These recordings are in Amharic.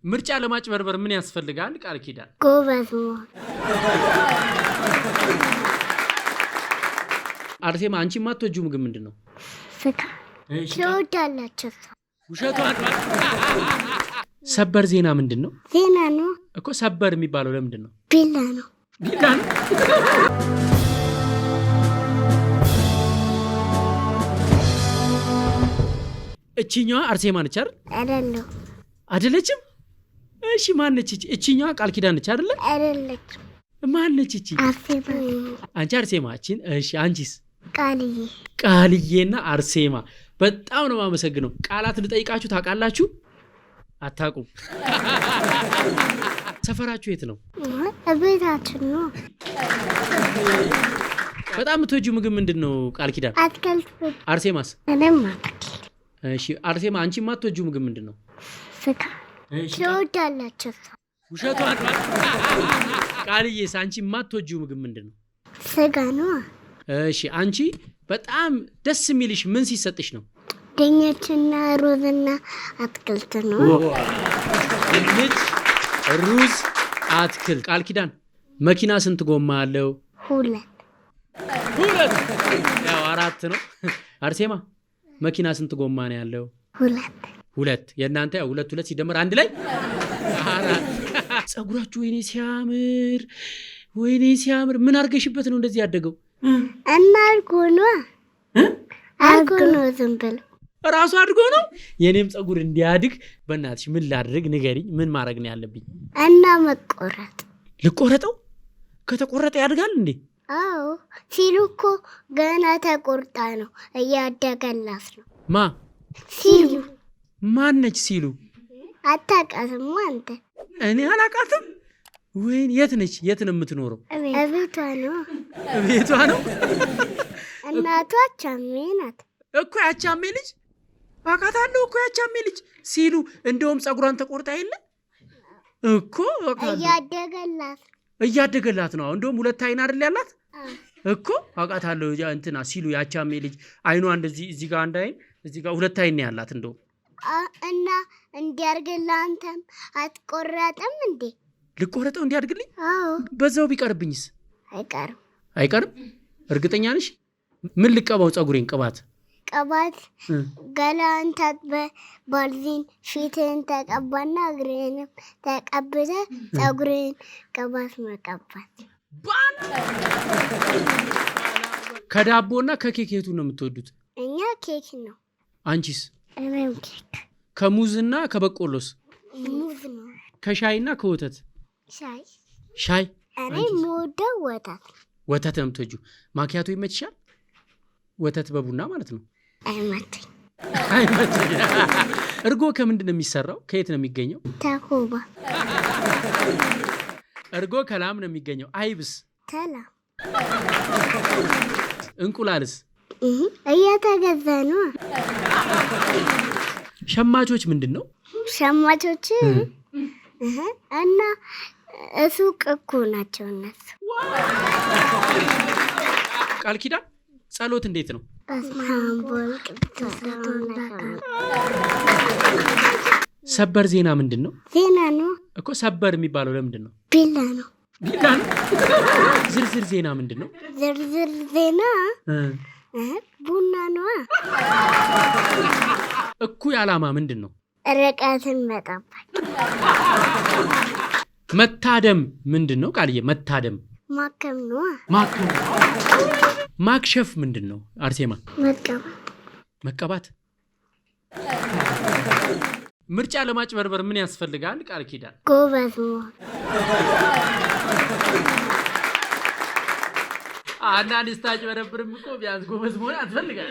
ምርጫ ለማጭበርበር ምን ያስፈልጋል? ቃል ኪዳን ጎበዝ አርሴማ አንቺ ማትወጂው ምግብ ምንድነው? ስጋ ትወዳላችሁ? ውሸቷን። ሰበር ዜና ምንድነው? ዜና ነው እኮ። ሰበር የሚባለው ለምንድነው? ቢላ ነው። ቢላ ነው። እቺኛዋ አርሴማ ነች አይደል? አይደለም። አይደለችም? እሺ ማነች እቺ? እቺኛዋ ቃል ኪዳን ነች አይደል? አይደለችም። ማነች እቺ? አርሴማ። አንቺ አርሴማችን። እሺ አንቺስ? ቃልዬ። ቃልዬና አርሴማ በጣም ነው የማመሰግነው። ቃላት ልጠይቃችሁ ታውቃላችሁ? አታውቁም? ሰፈራችሁ የት ነው? ቤታችን ነው። በጣም የምትወጂው ምግብ ምንድነው? ቃል ኪዳን አትክልት። አርሴማስ? እኔም አትክልት። እሺ አርሴማ አንቺ የማትወጂው ምግብ ምንድነው? ስጋ ትወዳላችሁ? ውሸቷን። ቃልዬስ አንቺ የማትወጂው ምግብ ምንድነው? ስጋ ነው። እሺ አንቺ በጣም ደስ የሚልሽ ምን ሲሰጥሽ ነው? ድንችና ሩዝና አትክልት ነው። ድንች፣ ሩዝ፣ አትክልት። ቃል ኪዳን መኪና ስንት ጎማ አለው? 2። ያው 4 ነው። አርሴማ መኪና ስንት ጎማ ነው ያለው? 2። የእናንተ ያው 2 ሲደመር አንድ ላይ 4። ጸጉራችሁ ወይኔ ሲያምር፣ ወይኔ ሲያምር። ምን አርገሽበት ነው እንደዚህ ያደገው? እና አድጎ ነው ዝም ብሎ ራሱ አድጎ ነው። የኔም ጸጉር እንዲያድግ በእናትሽ ምን ላድርግ ንገሪኝ። ምን ማድረግ ነው ያለብኝ? እና መቆረጥ። ልቆረጠው? ከተቆረጠ ያድጋል እንዴ? አዎ ሲሉ እኮ ገና ተቆርጣ ነው እያደገላት ነው። ማ ሲሉ? ማነች ሲሉ? አታውቃትም አንተ? እኔ አላውቃትም። ወይኔ የት ነች? የት ነው የምትኖረው? እቤቷ ነው። እቤቷ ነው። እናቷ አቻሜ ናት እኮ። ያቻሜ ልጅ አውቃታለሁ እኮ። ያቻሜ ልጅ ሲሉ እንደውም ጸጉሯን ተቆርጣ የለ እኮ። እያደገላት ነው። እንደውም 2 አይን አይደል ያላት እኮ። አውቃታለሁ እንትና ሲሉ ያቻሜ ልጅ። አይኗ እንደዚህ እዚህ ጋር አንድ አይን፣ እዚህ ጋር 2 አይን ያላት እንደውም። እና እንዲያርግልህ አንተም አትቆረጥም እንዴ? ልቆረጠው እንዲያድግልኝ? አዎ። በዛው ቢቀርብኝስ? አይቀርም። እርግጠኛ ነሽ? ምን ልቀባው? ጸጉሬን ቅባት ገላን ታጥበህ ባልዚን ፊትህን ተቀባና እግርህንም ተቀብተህ ጸጉርህን ቅባት መቀባት። ከዳቦና ከኬክ የቱን ነው የምትወዱት? እኛ ኬክ ነው። አንቺስ? እኔም ኬክ። ከሙዝና ከበቆሎስ? ሙዝ ነው። ከሻይና ከወተት? ሻይ። እኔ የምወደው ወተት ነው የምትወጂው? ማኪያቶ ይመችሻል? ወተት በቡና ማለት ነው። አይመቸኝ። እርጎ ከምንድን ነው የሚሰራው? ከየት ነው የሚገኘው? ተኩባ። እርጎ ከላም ነው የሚገኘው። አይብስ? ከላም። እንቁላልስ? እየተገዛ ነው። ሸማቾች ምንድን ነው? ሸማቾች እና ሱቅ እኮ ናቸው እነሱ። ቃል ኪዳን ጸሎት እንዴት ነው? ሰበር ዜና ምንድን ነው? ዜና ነው እኮ። ሰበር የሚባለው ለምንድን ነው? ቢላ ነው። ቢላ ነው። ዝርዝር ዜና ምንድን ነው? ዝርዝር ዜና ቡና ነው። እኩይ ዓላማ ምንድን ነው? ርቀትን መጠበቅ። መታደም ምንድን ነው? ቃልዬ መታደም ማከም ነው። ማክሸፍ ምንድን ነው? አርሴማ? መቀባት። ምርጫ ለማጭበርበር ምን ያስፈልጋል? ቃል ኪዳን ጎበዝ። አንዳንድ ስታጭበረብርም እኮ ቢያንስ ጎበዝ መሆን ያስፈልጋል።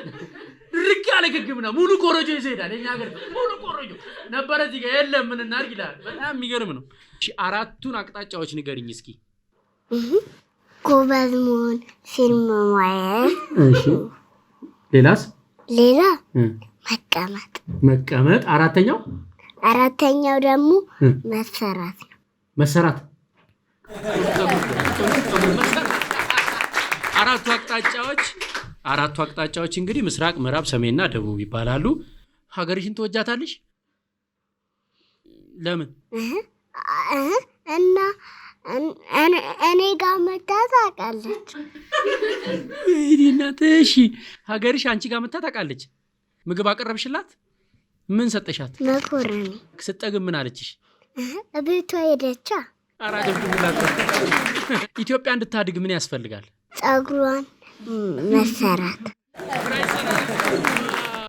ድርቅ ያለ ግግምና ሙሉ ኮረጆ ይሄዳል። የኛ ሀገር ሙሉ ኮረጆ ነበረ እዚህ ጋር የለም። ምን እናድርግ ይላል። በጣም የሚገርም ነው። እሺ 4ቱን አቅጣጫዎች ንገሪኝ እስኪ። ጎበዝ መሆን፣ ፊልም ማየት። እሺ ሌላስ? ሌላ መቀመጥ። አራተኛው ደግሞ መሰራት ነው። መሰራት። 4ቱ አቅጣጫዎች እንግዲህ ምስራቅ፣ ምዕራብ፣ ሰሜንና ደቡብ ይባላሉ። ሀገርሽን ትወጃታለሽ? ለምን እና እኔ ጋር መታ ታውቃለች። እናትሽ ሀገርሽ አንቺ ጋር መታ ታውቃለች። ምግብ አቀረብሽላት? ምን ሰጠሻት? መኮረኒ። ስትጠግብ ምን አለችሽ? ቤቷ ሄደቻ። አራገብኩላት። ኢትዮጵያ እንድታድግ ምን ያስፈልጋል? ጸጉሯን መሰራት።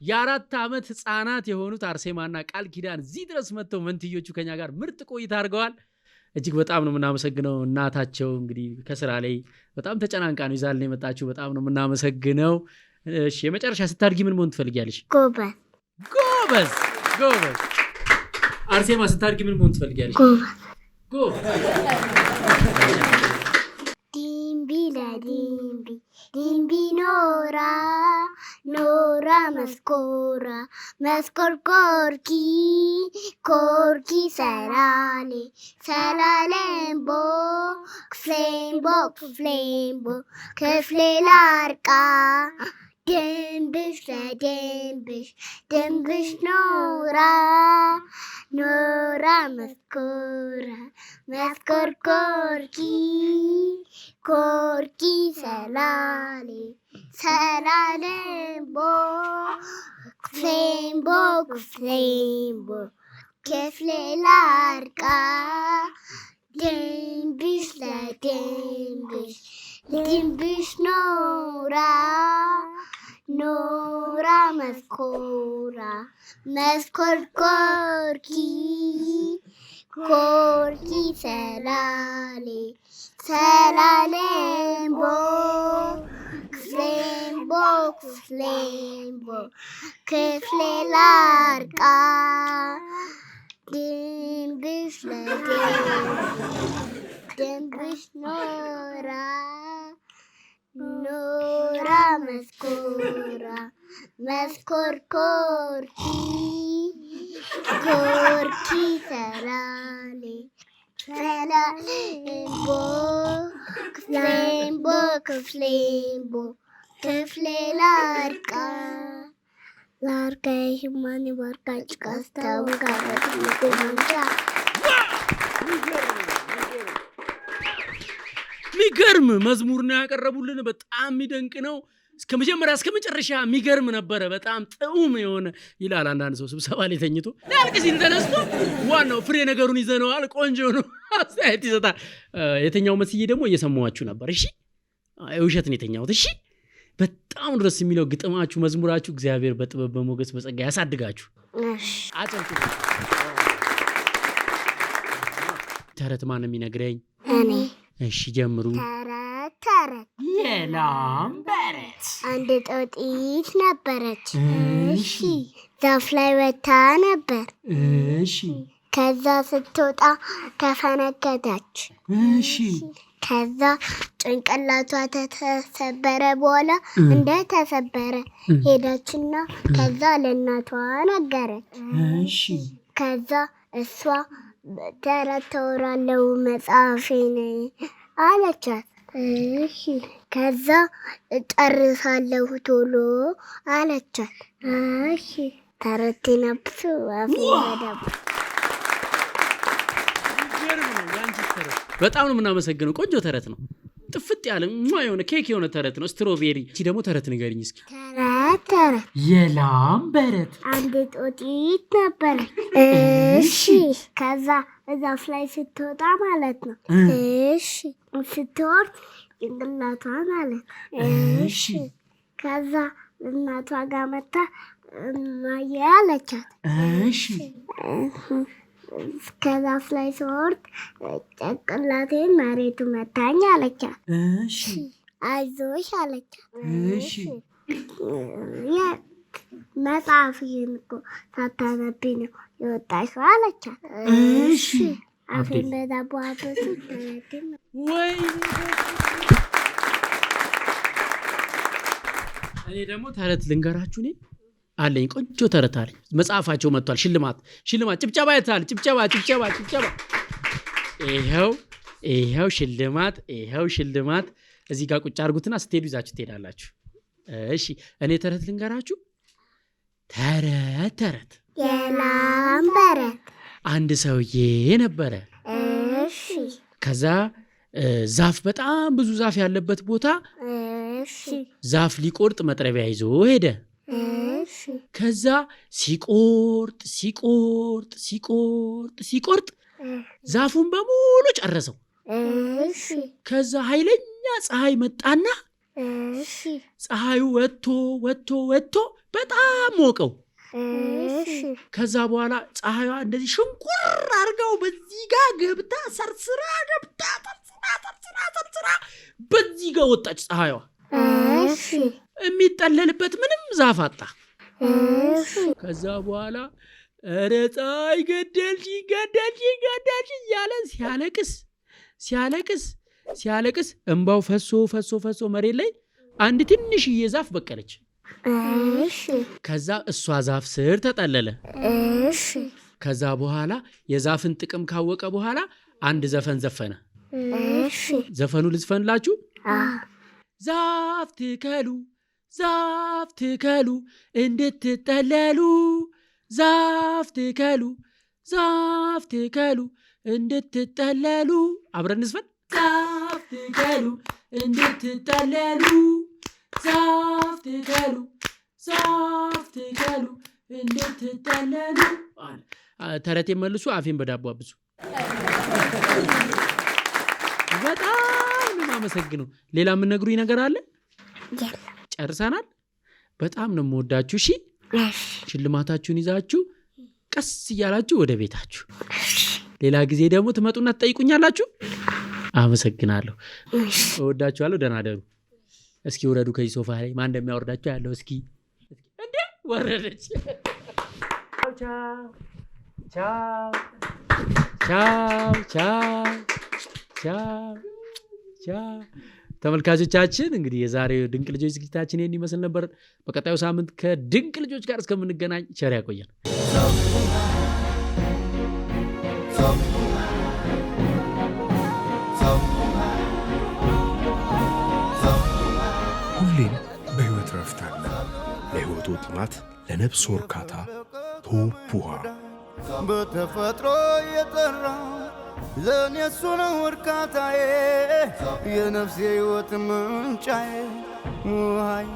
የ4 ዓመት ህፃናት የሆኑት አርሴማና ቃል ኪዳን እዚህ ድረስ መጥተው መንትዮቹ ከኛ ጋር ምርጥ ቆይታ አድርገዋል። እጅግ በጣም ነው የምናመሰግነው። እናታቸው እንግዲህ ከስራ ላይ በጣም ተጨናንቃ ነው ይዛልን የመጣችው። በጣም ነው የምናመሰግነው። እሺ የመጨረሻ ስታድጊ ምን መሆን ትፈልጊያለሽ? ጎበዝ። ጎበዝ ጎበዝ። አርሴማ ስታድጊ ምን መሆን ትፈልጊያለሽ? ጎበዝ። ዲምቢ ለዲምቢ ዲምቢ ኖራ ኖራ መስኮራ መስኮር ኮርኪ ኮርኪ ሰላሌ ሰላሌምቦ ክፍሌምቦ ክፍሌምቦ ክፍሌ ላርቃ ደንብሽ ለደንብሽ ደንብሽ ኖራ ኖራ መስኮራ መስኮር ኮርኪ ኮርኪ ሰላሌ ሰላሌምቦ ክፍሌምቦ ክፍሌምቦ ክፍሌ ላርቃ ደንብሽ ለደንብሽ ደንብሽ ኖራ ኖራ መስኮራ መስኮር ኮርኪ ኮርኪ ሰላሌ ሰላሌምቦ ክፍሌምቦ ክፍሌምቦ ክፍሌ ላርቃ ደንብሽ ደንብሽ ኖራ ኖራ መስኮራ መስኮር ኮርኪ ኮርኪ ሰላሌ ሰላሌምቦ ክፍሌምቦ ክፍሌምቦ ክፍሌ ላርቃ ላርቃ የሽማኔ ባርቃጭ ካስታው ጋረት ምጎማንጫ። ሚገርም መዝሙር ነው ያቀረቡልን። በጣም የሚደንቅ ነው። እስከ መጀመሪያ እስከ መጨረሻ የሚገርም ነበረ። በጣም ጥዑም የሆነ ይላል አንዳንድ ሰው ስብሰባ ላይ ተኝቶ ላልቅ ሲል ተነስቶ ዋናው ፍሬ ነገሩን ይዘነዋል። ቆንጆ ነው አስተያየት ይሰጣል። የተኛው መስዬ ደግሞ እየሰማኋችሁ ነበር። እሺ ውሸት ነው የተኛሁት። እሺ በጣም ድረስ የሚለው ግጥማችሁ፣ መዝሙራችሁ እግዚአብሔር በጥበብ በሞገስ በጸጋ ያሳድጋችሁ። አጨብጭ። ተረት ማን ነው የሚነግረኝ? እኔ። እሺ ጀምሩ። ተረት የላም በረት። አንድ ጦጢት ነበረች። እሺ ዛፍ ላይ ወታ ነበር። እሺ ከዛ ስትወጣ ተፈነከተች። እሺ ከዛ ጭንቅላቷ ተሰበረ። በኋላ እንደተሰበረ ሄደችና ከዛ ለእናቷ ነገረች። እሺ ከዛ እሷ ተረት ተወራለው መጽሐፌን አለቻት። እሺ ከዛ ጨርሳለሁ ቶሎ አለቻት። እሺ ተረት ነብሱ አፈደብ። በጣም ነው የምናመሰግነው። ቆንጆ ተረት ነው። ጥፍጥ ያለ የሆነ ኬክ የሆነ ተረት ነው። ስትሮቤሪ። እቺ ደግሞ ተረት ንገሪኝ እስኪ። ተረት የላም በረት። አንድ ጦጢት ነበረች። እሺ ከዛ ዛፍ ላይ ስትወጣ ማለት ነው። እሺ ስትወርድ ጭንቅላቷ ማለት ነው። እሺ ከዛ እናቷ ጋር መታ እማዬ አለቻት። እሺ ከዛፍ ላይ ስወርድ ጭንቅላቴን መሬቱ መታኝ አለቻት። እሺ አይዞሽ አለቻት። እሺ መጽሐፍሽን እኮ ሳታነቢ ነው የወጣሽው አለቻት። እሺ አፌን በዳቦ አበሱ። ወይ እኔ ደግሞ ተረት ልንገራችሁ። እኔ አለኝ ቆንጆ ተረት አለኝ። መጽሐፋቸው መጥቷል። ሽልማት ጭብጨባ ይታል። ጭብጨባ ይሄው ሽልማት እዚህ ጋር ቁጭ አድርጉትና ስትሄዱ ይዛችሁ ትሄዳላችሁ። እሺ እኔ ተረት ልንገራችሁ። ተረት የላም በረት። አንድ ሰውዬ ነበረ። እሺ ከዛ ዛፍ በጣም ብዙ ዛፍ ያለበት ቦታ እሺ ዛፍ ሊቆርጥ መጥረቢያ ይዞ ሄደ። እሺ ከዛ ሲቆርጥ ሲቆርጥ ሲቆርጥ ሲቆርጥ ዛፉን በሙሉ ጨረሰው። እሺ ከዛ ኃይለኛ ፀሐይ መጣና እሺ ፀሐዩ ወጥቶ ወጥቶ ወጥቶ በጣም ሞቀው። እሺ ከዛ በኋላ ፀሐይዋ እንደዚህ ሽንቁር አድርገው በዚህ ጋር ገብታ ሰርስራ ገብታ ሰርስራ በዚህ ጋር ወጣች ፀሐይዋ። እሺ የሚጠለልበት ምንም ዛፍ አጣ። እሺ ከዛ በኋላ ኧረ ፀሐይ ገደልሽ እያለ ሲያለቅስ እንባው ፈሶ መሬት ላይ አንድ ትንሽዬ ዛፍ በቀለች። እሺ ከዛ እሷ ዛፍ ስር ተጠለለ። እሺ ከዛ በኋላ የዛፍን ጥቅም ካወቀ በኋላ አንድ ዘፈን ዘፈነ። እሺ ዘፈኑ ልዝፈንላችሁ። ዛፍ ትከሉ እንድትጠለሉ፣ ዛፍ ትከሉ እንድትጠለሉ። አብረን እንዝፈን። ዛፍ ትከሉ እንድትጠለሉ፣ ዛፍ ትከሉ እንድትጠለሉ። ተረት መልሱ፣ አፌን በዳቦ አብሱ። በጣም ነው የማመሰግነው። ሌላ የምነግሩኝ ነገር አለ? ጨርሰናል። በጣም ነው የምወዳችሁ። እሺ ሽልማታችሁን ይዛችሁ ቀስ እያላችሁ ወደ ቤታችሁ። ሌላ ጊዜ ደግሞ ትመጡና ትጠይቁኛላችሁ። አመሰግናለሁ። እወዳችኋለሁ። ደህና ደሩ። እስኪ ውረዱ ከዚህ ሶፋ ላይ። ማን እንደሚያወርዳችሁ ያለው እስኪ እንዴ ወረደች። ቻው ቻው ቻው ቻው ቻው ቻው። ተመልካቾቻችን እንግዲህ የዛሬው ድንቅ ልጆች ዝግጅታችን ይህን ይመስል ነበር። በቀጣዩ ሳምንት ከድንቅ ልጆች ጋር እስከምንገናኝ ቸር ያቆየን። ሁሌም በሕይወት ረፍት አለ። ለሕይወቱ ጥማት፣ ለነፍስ እርካታ ቶፕ ውሃ በተፈጥሮ የጠራ ለእኔ እሱ ነው እርካታዬ፣ የነፍሴ ሕይወት ምንጫዬ ውሃዬ